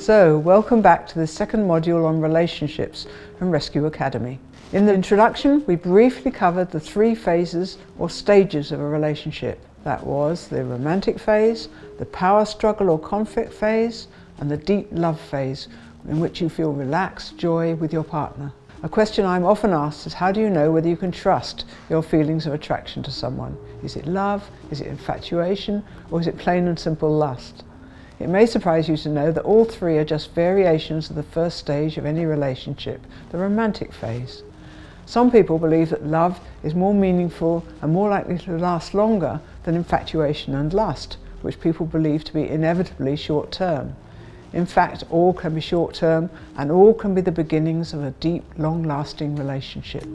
So, welcome back to the second module on relationships from Rescu Academy. In the introduction, we briefly covered the 3 phases or stages of a relationship. That was the romantic phase, the power struggle or conflict phase, and the deep love phase, in which you feel relaxed joy with your partner. A question I'm often asked is, how do you know whether you can trust your feelings of attraction to someone? Is it love, is it infatuation, or is it plain and simple lust? It may surprise you to know that all 3 are just variations of the first stage of any relationship, the romantic phase. Some people believe that love is more meaningful and more likely to last longer than infatuation and lust, which people believe to be inevitably short-term. In fact, all can be short-term and all can be the beginnings of a deep, long-lasting relationship.